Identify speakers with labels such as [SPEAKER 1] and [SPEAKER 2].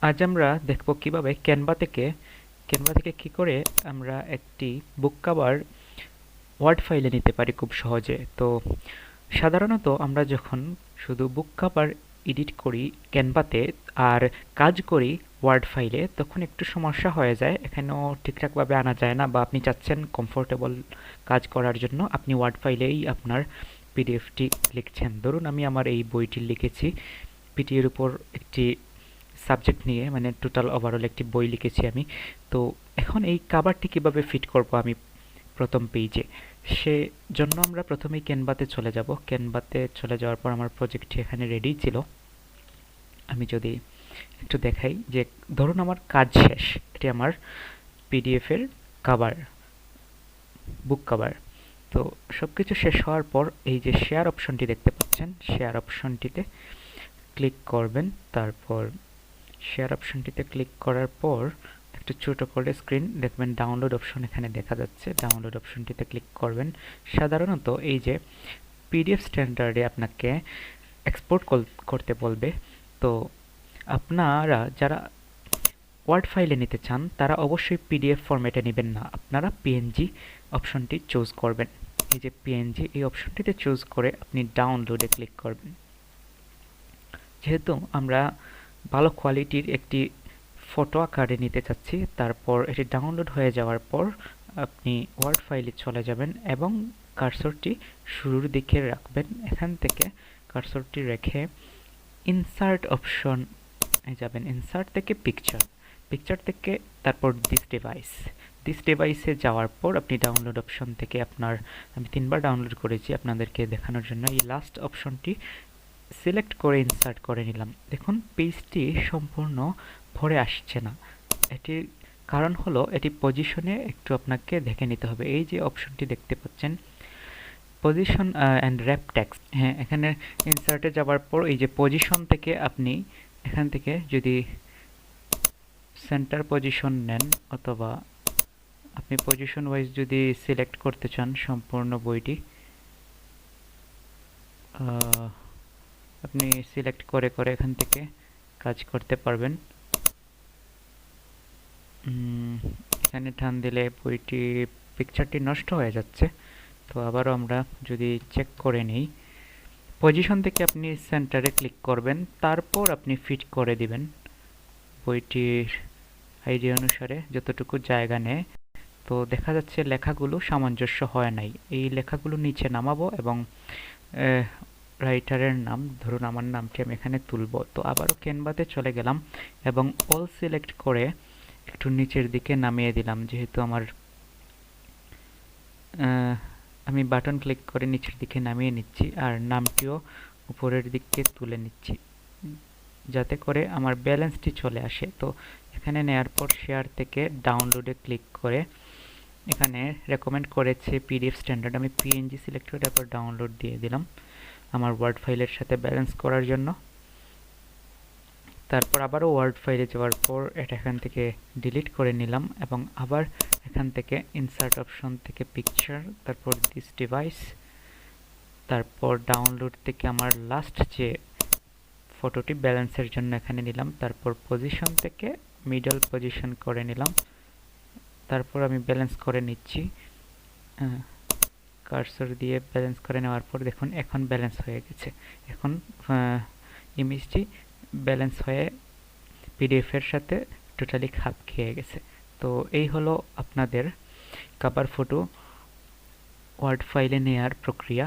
[SPEAKER 1] আজ আমরা দেখব কিভাবে ক্যানভা থেকে কি করে আমরা একটি বুক কভার ওয়ার্ড ফাইলে নিতে পারি খুব সহজে। তো সাধারণত আমরা যখন শুধু বুক কভার এডিট করি ক্যানভাতে আর কাজ করি ওয়ার্ড ফাইলে, তখন একটু সমস্যা হয়ে যায়, এখানেও ঠিকঠাকভাবে আনা যায় না, বা আপনি চাচ্ছেন কমফোর্টেবল কাজ করার জন্য আপনি ওয়ার্ড ফাইলেই আপনার পিডিএফটি লিখছেন। ধরুন আমি আমার এই বইটি লিখেছি, পিটিএর উপর একটি সাবজেক্ট নিয়ে, মানে টোটাল ওভারঅল একটি বই লিখেছি আমি। তো এখন এই কভারটি কিভাবে ফিট করব আমি প্রথম পেজে, সে জন্য আমরা প্রথমেই ক্যানভাতে চলে যাব। ক্যানভাতে চলে যাওয়ার পর আমার প্রজেক্টটি এখানে রেডি ছিল। আমি যদি একটু দেখাই যে ধরুন আমার কাজ শেষ, এটি আমার পিডিএফ এর কভার, বুক কভার। তো সবকিছু শেষ হওয়ার পর এই যে শেয়ার অপশনটি দেখতে পাচ্ছেন, শেয়ার অপশনটিতে ক্লিক করবেন। তারপর শেয়ার অপশনটিতে ক্লিক করার পর একটু ছোট করে স্ক্রিন দেখবেন, ডাউনলোড অপশন এখানে দেখা যাচ্ছে। ডাউনলোড অপশনটিতে ক্লিক করবেন। সাধারণত এই যে পিডিএফ স্ট্যান্ডার্ডে আপনাকে এক্সপোর্ট করতে বলবে। তো আপনারা যারা ওয়ার্ড ফাইলে নিতে চান তারা অবশ্যই পিডিএফ ফরম্যাটে নেবেন না, আপনারা পিএনজি অপশনটি চুজ করবেন। এই যে পিএনজি, এই অপশনটিতে চুজ করে আপনি ডাউনলোডে ক্লিক করবেন। যেহেতু আমরা ভালো কোয়ালিটির একটি ফটো আকারে নিতে চাচ্ছি, তারপর এটি ডাউনলোড হয়ে যাওয়ার পর আপনি ওয়ার্ড ফাইলে চলে যাবেন এবং কার্সরটি শুরুর দিকে রাখবেন। এখান থেকে কার্সরটি রেখে ইনসার্ট অপশন যাবেন। ইনসার্ট থেকে পিকচার, পিকচার থেকে তারপর দিস ডিভাইসে যাওয়ার পর আপনি ডাউনলোড অপশন থেকে আপনার, আমি 3বার ডাউনলোড করেছি আপনাদেরকে দেখানোর জন্য, এই লাস্ট অপশনটি সিলেক্ট করে ইনসার্ট করে নিলাম। দেখুন পেজটি সম্পূর্ণ ভরে আসছে না, এটির কারণ হলো এটি পজিশনে একটু আপনাকে দেখে নিতে হবে। এই যে অপশনটি দেখতে পাচ্ছেন পজিশন অ্যান্ড র্যাপ টেক্সট, হ্যাঁ, এখানে ইনসার্টে যাওয়ার পর এই যে পজিশন থেকে আপনি এখান থেকে যদি সেন্টার পজিশন নেন, অথবা আপনি পজিশন ওয়াইজ যদি সিলেক্ট করতে চান সম্পূর্ণ বইটি, আপনি সিলেক্ট করে করে এখান থেকে কাজ করতে পারবেন। এখানে টান দিলে বইটি, পিকচারটি নষ্ট হয়ে যাচ্ছে। তো আবারও আমরা যদি চেক করে নিই, পজিশন থেকে আপনি সেন্টারে ক্লিক করবেন, তারপর আপনি ফিট করে দিবেন বইটির আইডিয়া অনুসারে যতটুকু জায়গা নেয়। তো দেখা যাচ্ছে লেখাগুলো সামঞ্জস্য হয় নাই, এই লেখাগুলো নিচে নামাবো এবং রাইটারের নাম, ধরুন আমার নামটি আমি এখানে তুলব। তো আবারও ক্যানভাতে চলে গেলাম এবং অল সিলেক্ট করে একটু নিচের দিকে নামিয়ে দিলাম। যেহেতু আমার আমি বাটন ক্লিক করে নিচের দিকে নামিয়ে নিচ্ছি, আর নামটিও উপরের দিকে তুলে নিচ্ছি যাতে করে আমার ব্যালেন্সটি চলে আসে। তো এখানে নেয়ার পর শেয়ার থেকে ডাউনলোডে ক্লিক করে এখানে রেকমেন্ড করেছে পিডিএফ স্ট্যান্ডার্ড, আমি পিএনজি সিলেক্ট করে তারপর ডাউনলোড দিয়ে দিলাম আমার ওয়ার্ড ফাইলের সাথে ব্যালেন্স করার জন্য। তারপর আবারও ওয়ার্ড ফাইলে যাওয়ার পর এটা এখান থেকে ডিলিট করে নিলাম এবং আবার এখান থেকে ইনসার্ট অপশন থেকে পিকচার, তারপর দিস ডিভাইস, তারপর ডাউনলোড থেকে আমার লাস্ট যে ফটোটি ব্যালেন্সের জন্য এখানে নিলাম, তারপর পজিশন থেকে মিডল পজিশন করে নিলাম, তারপর আমি ব্যালেন্স করে নিচ্ছি কার্সর দিয়ে। ব্যালেন্স করে নেওয়ার পর দেখুন এখন ব্যালেন্স হয়ে গেছে। এখন ইমেজটি ব্যালেন্স হয়ে পিডিএফ এর সাথে টোটালি খাপ খেয়ে গেছে। তো এই হলো আপনাদের কভার ফটো ওয়ার্ড ফাইলে নেয়ার প্রক্রিয়া।